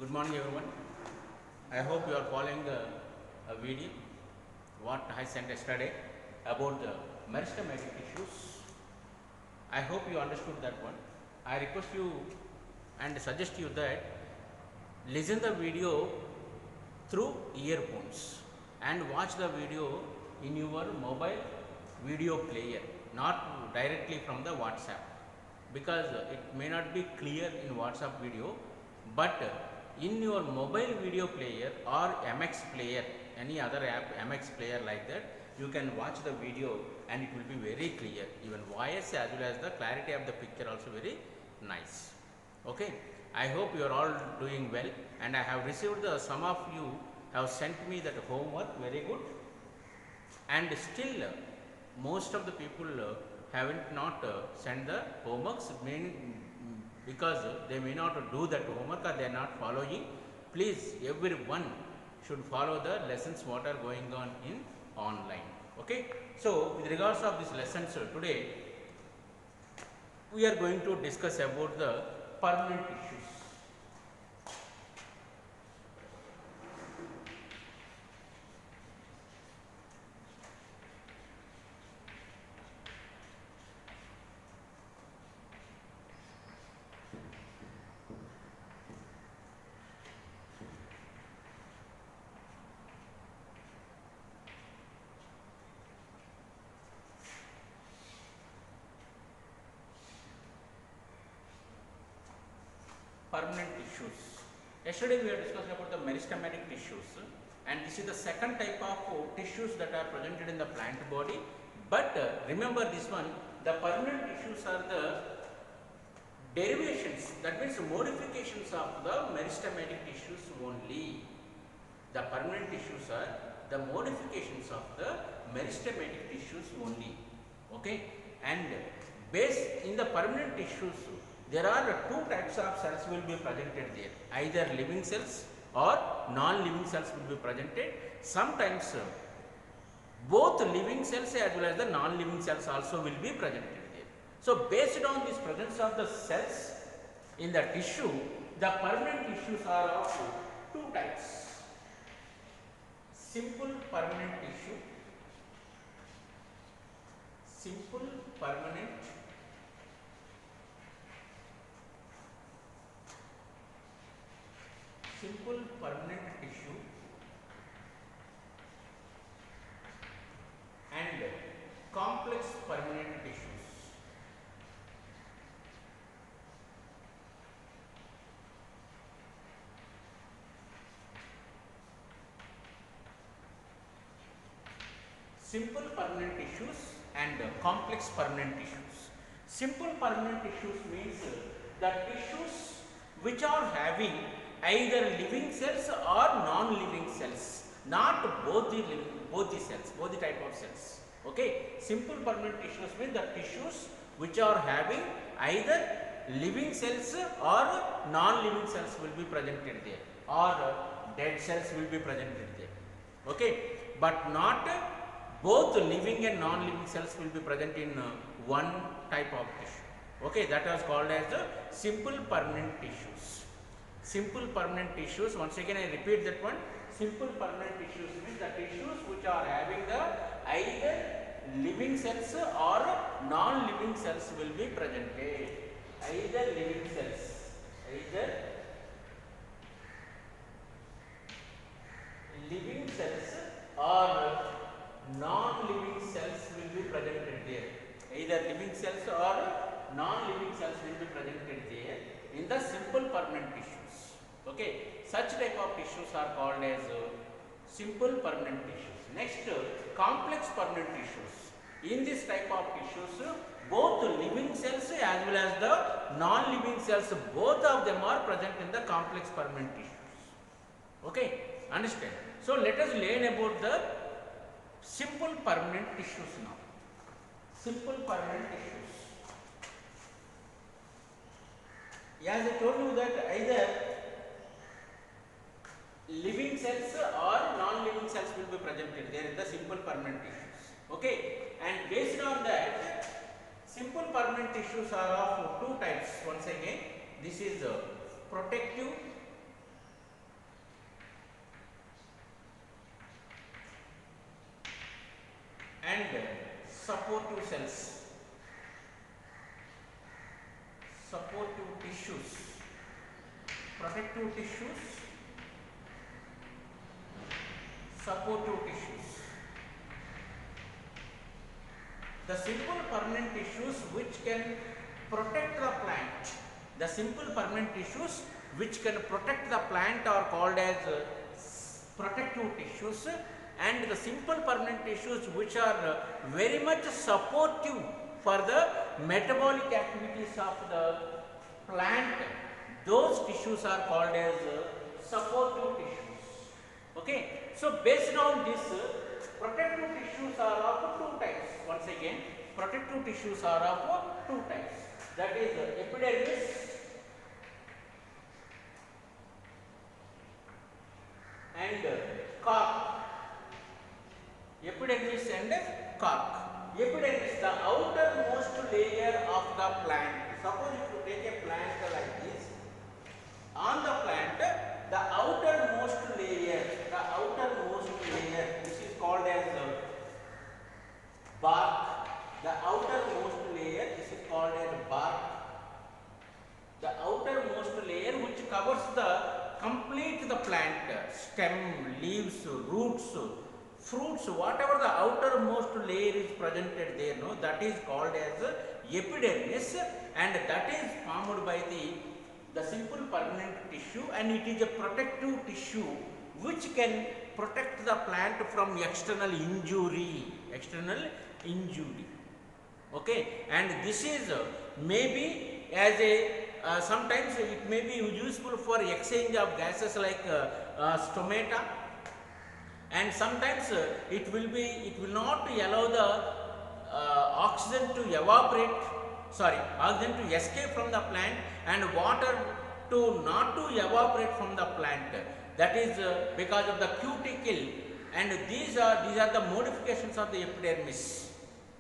Good morning everyone. I hope you are following a video what I sent yesterday about the meristematic issues. I hope you understood that one. I request you and suggest you that listen the video through earphones and watch the video in your mobile video player, not directly from the WhatsApp, because it may not be clear in WhatsApp video, but in your mobile video player or MX player, any other app MX player like that, you can watch the video and it will be very clear, even voice as well as the clarity of the picture also very nice. Okay, I hope you are all doing well, and I have received some of you have sent me that homework, very good, and still most of the people haven't not sent the homeworks, because they may not do that homework or they are not following. Please, everyone should follow the lessons what are going on in online. Okay, so with regards of this lessons, today we are going to discuss about the permanent issues. Permanent tissues. Yesterday we are discussing about the meristematic tissues, and this is the second type of tissues that are presented in the plant body. But remember this one, the permanent tissues are the derivations, that means modifications of the meristematic tissues only. The permanent tissues are the modifications of the meristematic tissues only. Okay, and based in the permanent tissues, there are two types of cells will be presented there, either living cells or non-living cells will be presented. Sometimes both living cells as well as the non-living cells also will be presented there. So based on this presence of the cells in the tissue, the permanent tissues are of two types: simple permanent tissue, simple permanent tissue, and complex permanent tissues. Simple permanent tissues and complex permanent tissues. Simple permanent tissues means the tissues which are having either living cells or non-living cells, not both the cells, both the type of cells. Okay, simple permanent tissues means the tissues which are having either living cells or non-living cells will be presented there, or dead cells will be presented there. Okay, but not both living and non-living cells will be present in one type of tissue. Okay, that was called as the simple permanent tissues. Simple permanent tissues, once again I repeat that one, simple permanent tissues means the tissues which are having the either living cells or non-living cells will be presented. Either living cells, either living cells or non-living cells will be presented there. Either living cells or non-living cells will be presented there in the simple permanent tissues. Okay, such type of tissues are called as simple permanent tissues. Next, complex permanent tissues. In this type of tissues, both living cells as well as the non-living cells, both of them are present in the complex permanent tissues. Okay, understand? So let us learn about the simple permanent tissues now. Simple permanent tissues. As I told you that either living cells or non-living cells will be presented there in the simple permanent tissues. Okay, and based on that, simple permanent tissues are of two types. Once again, this is protective supportive tissues, protective tissues, supportive tissues. The simple permanent tissues which can protect the plant, the simple permanent tissues which can protect the plant are called as protective tissues, and the simple permanent tissues which are very much supportive for the metabolic activities of the plant, those tissues are called as supportive tissues. Okay, so based on this, protective tissues are of two types. Once again, protective tissues are of two types, that is epidermis and cork. Epidermis and cork. Epidermis, the outermost layer of the plant. Suppose if you take a plant like this, on the plant, the outermost layer, this is called as bark. The outermost layer, this is called as bark. The outermost layer which covers the complete the plant, stem, leaves, roots, fruits, whatever the outermost layer is presented there, no, that is called as epidermis, and that is formed by the simple permanent tissue, and it is a protective tissue which can protect the plant from external injury. Okay, and this is maybe as a sometimes it may be useful for exchange of gases like stomata, and sometimes it will not allow the oxygen to escape from the plant and water to not to evaporate from the plant. That is because of the cuticle, and these are the modifications of the epidermis.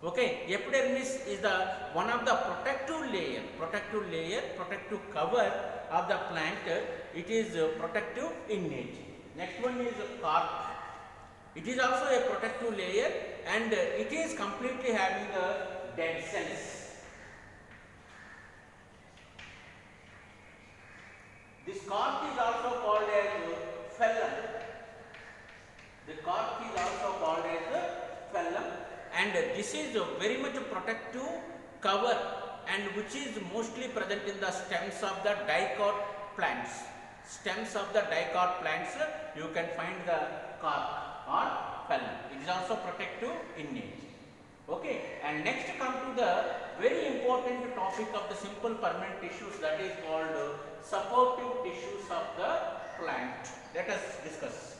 Okay, epidermis is the one of the protective layer, protective cover of the plant. It is protective in nature. Next one is cork. It is also a protective layer, and it is completely having the dead cells. This cork is also called as phellum. The cork is also called as phellum, and this is very much protective cover, and which is mostly present in the stems of the dicot plants. Stems of the dicot plants, you can find the cork or phellum. It is also protective in nature. Okay, and next come to the very important topic of the simple permanent tissues, that is called supportive tissues of the plant. Let us discuss.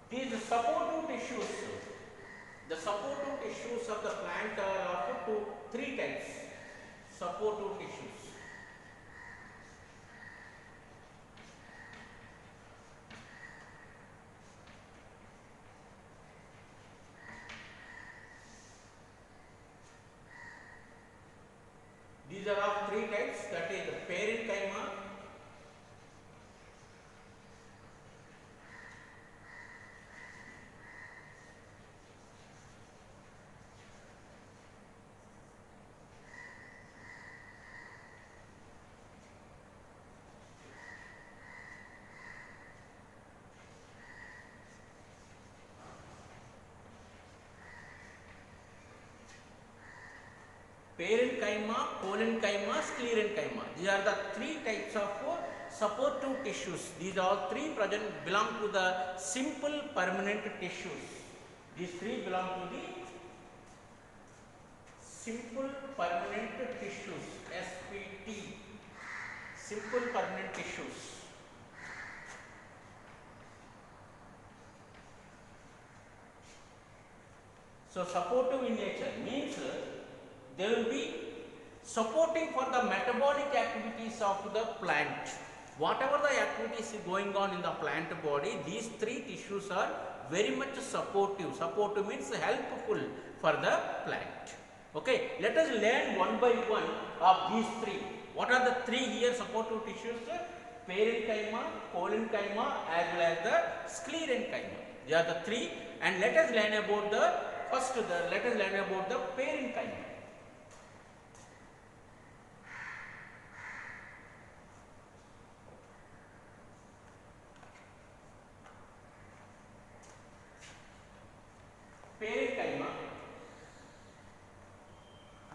These supportive tissues, the supportive tissues of the plant are of three types. Supportive tissues. These are of three types, that is parenchyma, collenchyma, sclerenchyma. These are the three types of supportive tissues. These all three belong to the simple permanent tissues. These three belong to the simple permanent tissues, SPT, simple permanent tissues. So supportive in nature means they will be supporting for the metabolic activities of the plant. Whatever the activities going on in the plant body, these three tissues are very much supportive. Supportive means helpful for the plant. Okay, let us learn one by one of these three. What are the three here supportive tissues? parenchyma, collenchyma as well as the sclerenchyma. They are the three, and let us learn about the let us learn about the parenchyma. Parenchyma.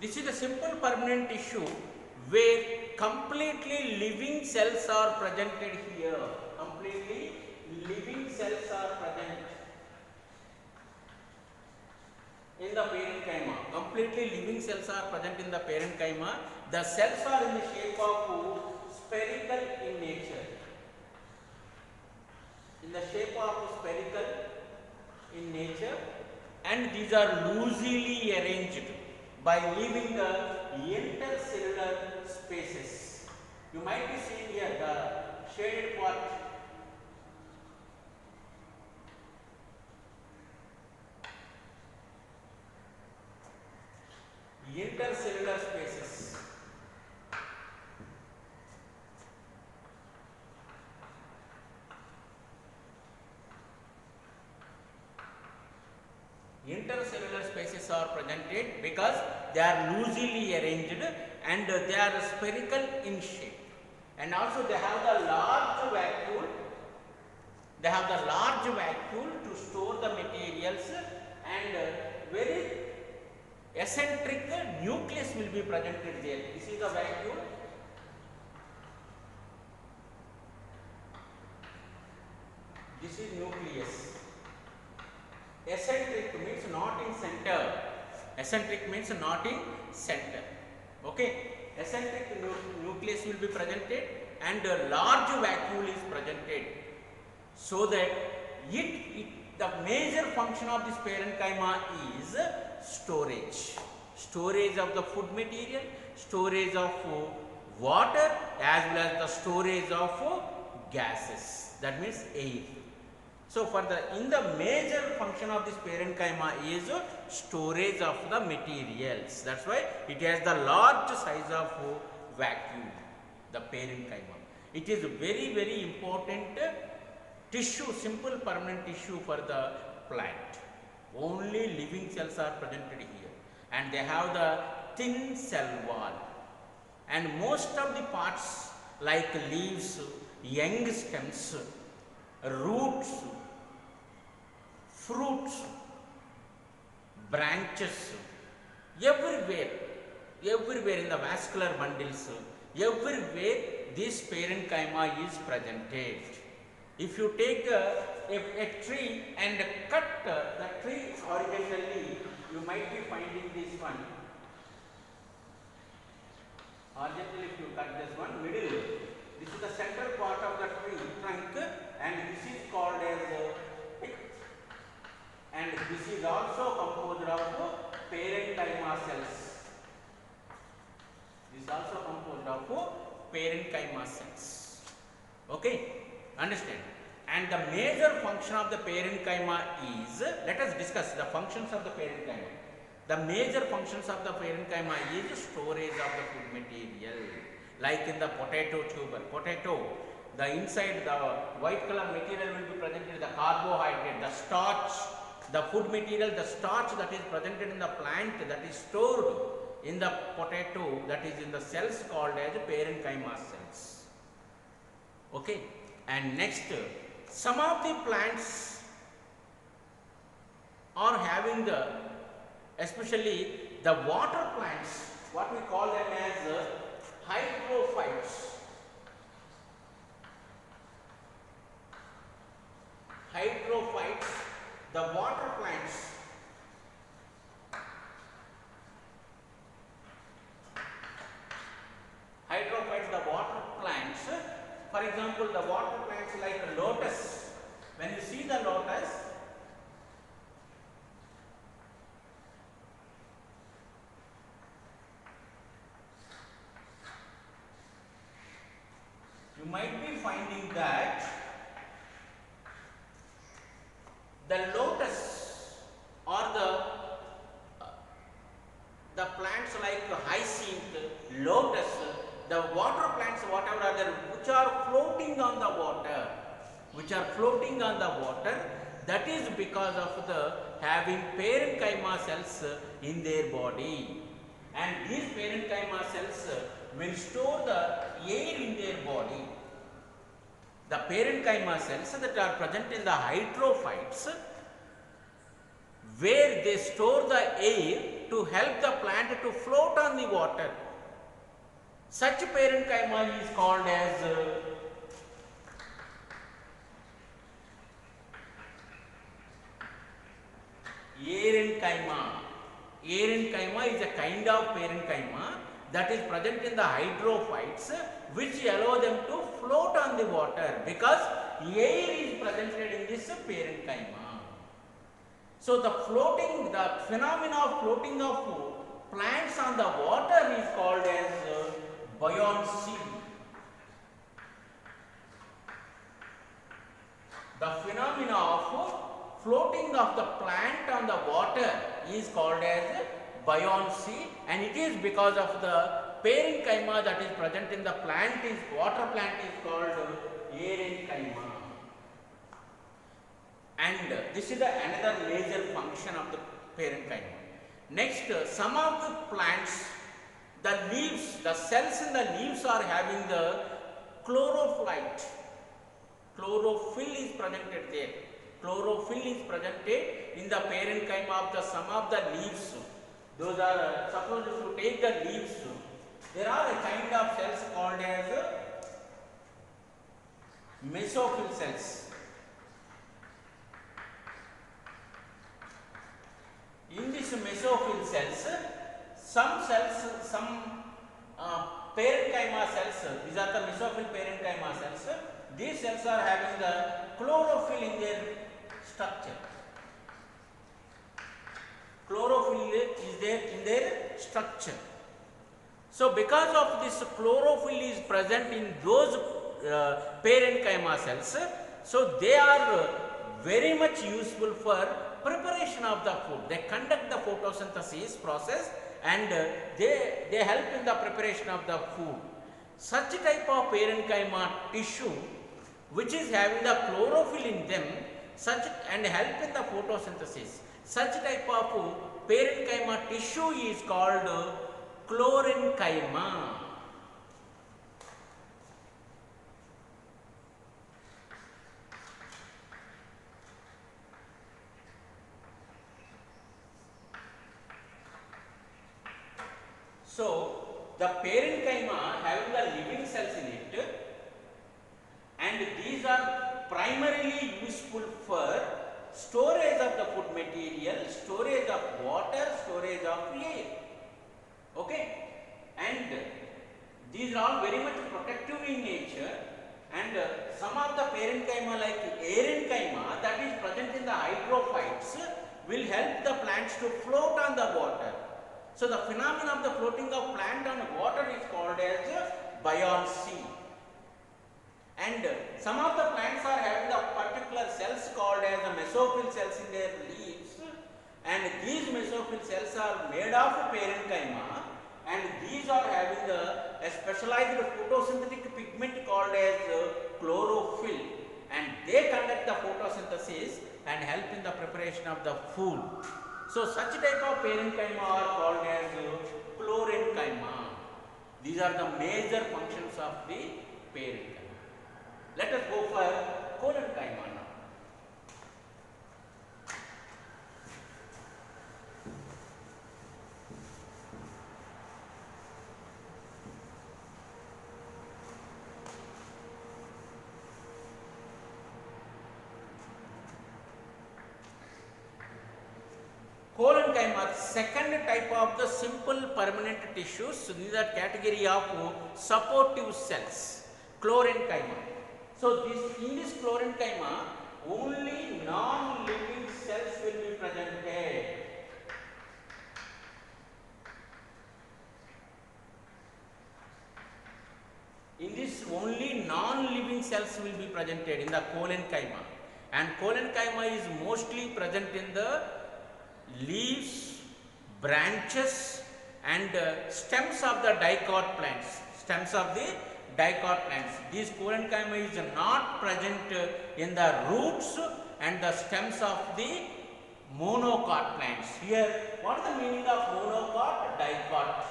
This is a simple permanent tissue where completely living cells are presented here. Completely living cells are present in the parenchyma. Completely living cells are present in the parenchyma. The cells are in the shape of spherical in nature. In the shape of spherical in nature, and these are loosely arranged by leaving the intercellular spaces. You might be seeing here the shaded part. Intercellular spaces. Intercellular spaces are presented because they are loosely arranged and they are spherical in shape, and also they have the large vacuole. They have the large vacuole to store the materials, and very eccentric nucleus will be presented there. This is the vacuole. This is nucleus. Eccentric means not in center. Eccentric means not in center. Okay. Eccentric nucleus will be presented, and a large vacuole is presented, so that the major function of this parenchyma is storage. Storage of the food material, storage of water, as well as the storage of gases. That means air. So, in the major function of this parenchyma is storage of the materials. That's why it has the large size of vacuole, the parenchyma. It is very, very important tissue, simple permanent tissue for the plant. Only living cells are presented here, and they have the thin cell wall. And most of the parts like leaves, young stems, roots, fruits, branches, everywhere in the vascular bundles, everywhere this parenchyma is presented. If you take a tree and cut the tree horizontally, you might be finding this one. Horizontally, if you cut this one, middle, this is the central part of the tree trunk, and this is called as pith. And this is also composed of parenchyma cells. This is also composed of parenchyma cells. Okay, understand? And the major function of the parenchyma is, let us discuss the functions of the parenchyma. The major functions of the parenchyma is storage of the food material. Like in the potato tuber, the inside, the white color material will be presented, the carbohydrate, the starch, the food material, the starch that is presented in the plant, that is stored in the potato, that is in the cells called as parenchyma cells. Okay. And next, some of the plants are having the, especially the water plants, what we call them as hydrophytes. Hydrophytes, the water plants. Hydrophytes, the water plants. For example, the water plants like lotus. When you see the lotus, you might be finding that the lotus or the plants like hyacinth, lotus, the water plants plants, whatever are there, which are floating on the water, that is because of the having parenchyma cells in their body, and these parenchyma cells will store the air in their body. The parenchyma cells that are present in the hydrophytes, where they store the air to help the plant to float on the water. Such parenchyma is called as aerenchyma. Aerenchyma is a kind of parenchyma that is present in the hydrophytes, which allow them to float on the water because air is presented in this parenchyma. So the phenomena of floating of plants on the water is called as buoyancy. The phenomena of floating of the plant on the water is called as buoyancy, and it is because of the parenchyma that is present in the water plant is called aerenchyma. And this is another major function of the parenchyma. Next, some of the plants, the leaves, the cells in the leaves are having the chlorophyte. Chlorophyll is presented there. Chlorophyll is presented in the parenchyma of some of the leaves. Those are, suppose if you take the leaves, there are a kind of cells called as mesophyll cells. In these mesophyll cells, some parenchyma cells, these are the mesophyll parenchyma cells, these cells are having the chlorophyll in their structure. Chlorophyll is there in their structure. So because of this chlorophyll is present in those parenchyma cells, so they are very much useful for preparation of the food. They conduct the photosynthesis process and they help in the preparation of the food. Such type of parenchyma tissue which is having the chlorophyll in them and help in the photosynthesis, such type of parenchyma tissue is called chlorenchyma. So the parenchyma having the living cells in it, and these are primarily useful for storage of the food material, storage of water, storage of air. Okay, and these are all very much protective in nature, and some of the parenchyma like aerenchyma that is present in the hydrophytes will help the plants to float on the water. So the phenomenon of the floating of plant on water is called as buoyancy. And some of the plants are having the particular cells called as the mesophyll cells in their leaves, and these mesophyll cells are made of parenchyma, and these are having a specialized photosynthetic pigment called as chlorophyll, and they conduct the photosynthesis and help in the preparation of the food. So such type of parenchyma are called as chlorenchyma. These are the major functions of the parenchyma. Let us go for collenchyma now. Collenchyma, second type of the simple permanent tissues, in the category of supportive cells, chlorenchyma. So in this chlorenchyma, only non-living cells will be presented. In this, only non-living cells will be presented in the collenchyma, and collenchyma is mostly present in the leaves, branches and stems of the dicot plants. Stems of the dicot plants. This collenchyma is not present in the roots and the stems of the monocot plants. Here, what is the meaning of monocot? Dicot.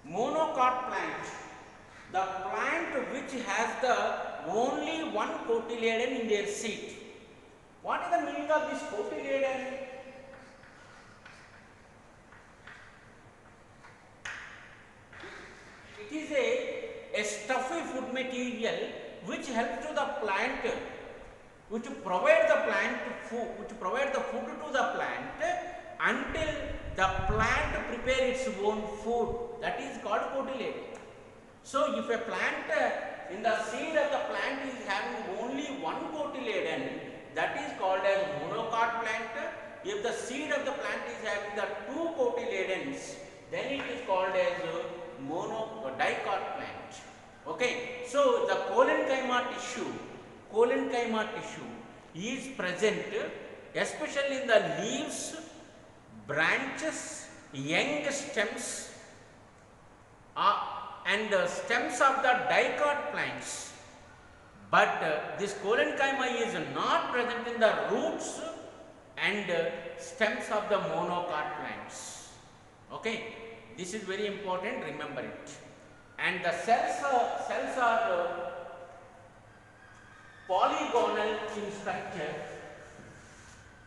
Monocot plant, the plant which has the only one cotyledon in their seed. What is the meaning of this cotyledon? It is a stuffy food material which helps to the plant, which provide the plant food, which provide the food to the plant until the plant prepare its own food. That is called cotyledon. So, if a plant in the seed of the plant is having only one cotyledon, that is called as monocot plant. If the seed of the plant is having the two cotyledons, then it is called as dicot plant. Okay. So, the collenchyma tissue is present especially in the leaves, branches, young stems and stems of the dicot plants. But this collenchyma is not present in the roots and stems of the monocot plants. Okay. This is very important, remember it. And the cells are polygonal in structure,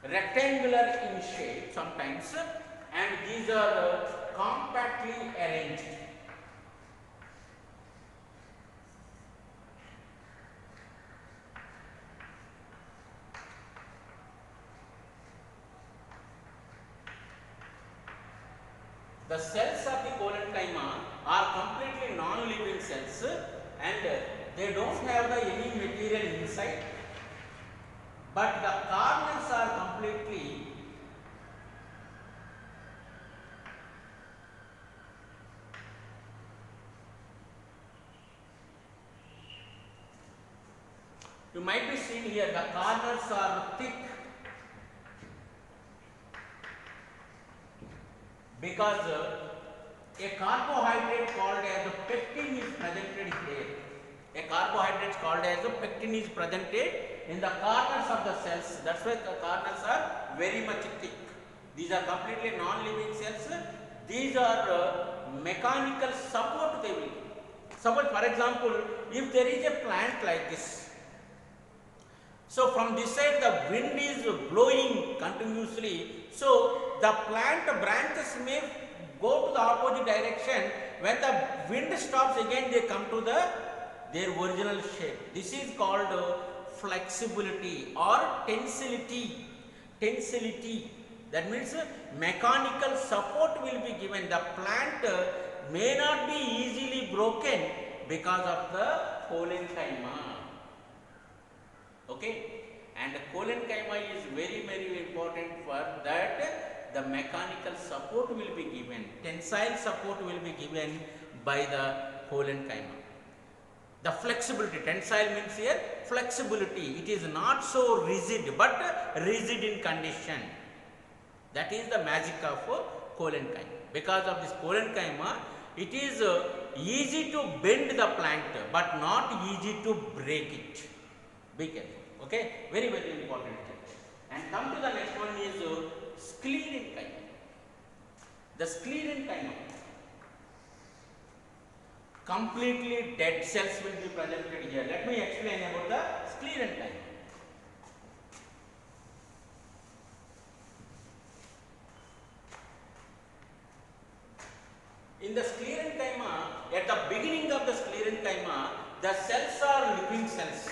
rectangular in shape sometimes, and these are compactly arranged. The cells of the collenchyma are completely non-living cells and they don't have any material inside, but the corners are completely you might be seeing here the corners are thick because a carbohydrate called as a pectin is presented here. A carbohydrate called as a pectin is presented in the corners of the cells. That's why the corners are very much thick. These are completely non-living cells. These are mechanical support they will give. Suppose for example, if there is a plant like this, so from this side the wind is blowing continuously, so the plant branches may go to the opposite direction. When the wind stops, again they come to their original shape. This is called flexibility or tensility. That means mechanical support will be given. The plant may not be easily broken because of the collenchyma. Okay, and the collenchyma is very important for that. The mechanical support will be given, tensile support will be given by the collenchyma. The flexibility, tensile means here flexibility. It is not so rigid, but rigid in condition. That is the magic of collenchyma. Because of this collenchyma, it is easy to bend the plant, but not easy to break it. Be careful. Okay, very important thing. And come to the next one is sclerenchyma. The sclerenchyma, completely dead cells will be presented here. Let me explain about the sclerenchyma. In the sclerenchyma, at the beginning of the sclerenchyma, the cells are living cells.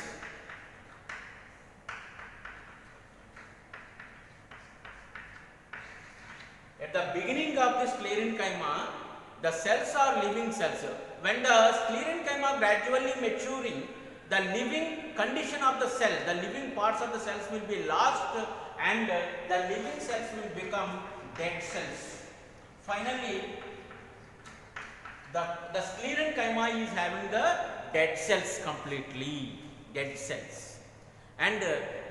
At the beginning of the sclerenchyma, the cells are living cells. When the sclerenchyma gradually maturing, the living condition of the cell, the living parts of the cells will be lost and the living cells will become dead cells. Finally, the sclerenchyma is having the dead cells completely, dead cells. And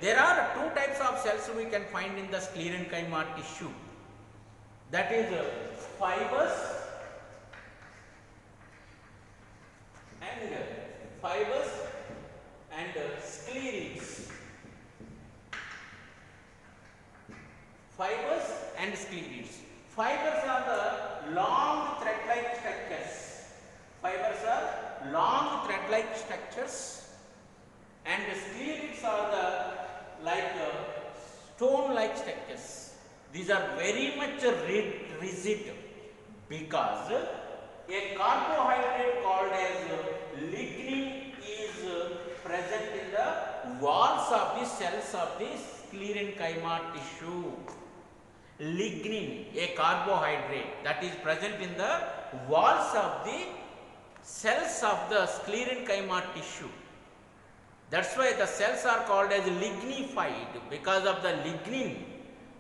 there are two types of cells we can find in the sclerenchyma tissue. That is fibers and sclerids. Fibers and sclerids. Fibers are the long thread-like structures. Fibers are long thread-like structures, and sclerids are the like stone-like structures. These are very much rigid because a carbohydrate called as lignin is present in the walls of the cells of the sclerenchyma tissue. Lignin, a carbohydrate that is present in the walls of the cells of the sclerenchyma tissue. That's why the cells are called as lignified, because of the lignin.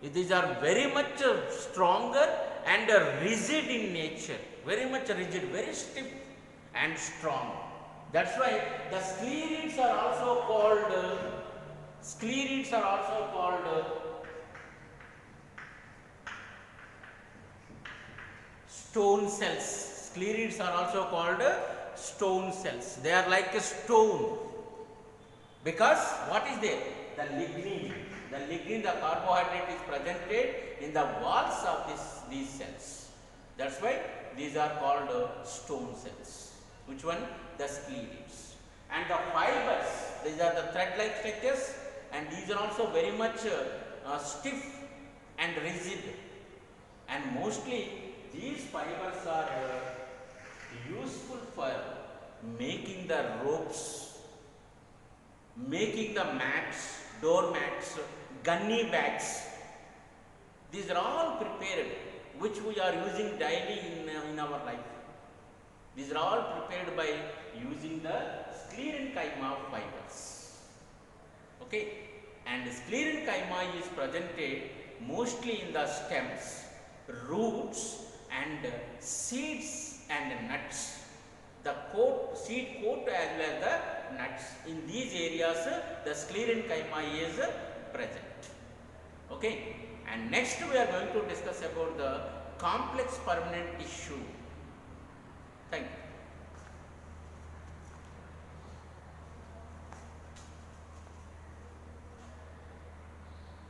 These are very much stronger and rigid in nature, very much rigid, very stiff and strong. That's why the sclerids are also called stone cells. Sclerids are also called stone cells. They are like a stone. Because what is there? The lignin. The lignin, the carbohydrate is presented in the walls of these cells. That's why these are called stone cells. Which one? The sclerids. And the fibers, these are the thread-like structures, and these are also very much stiff and rigid. And mostly these fibers are useful for making the ropes, making the mats, door mats, gunny bags. These are all prepared, which we are using daily in our life. These are all prepared by using the sclerenchyma fibers. Okay, and sclerenchyma is presented mostly in the stems, roots, and seeds and nuts. The seed coat as well as the nuts. In these areas, the sclerenchyma is present. Okay, and next we are going to discuss about the complex permanent tissue. Thank you.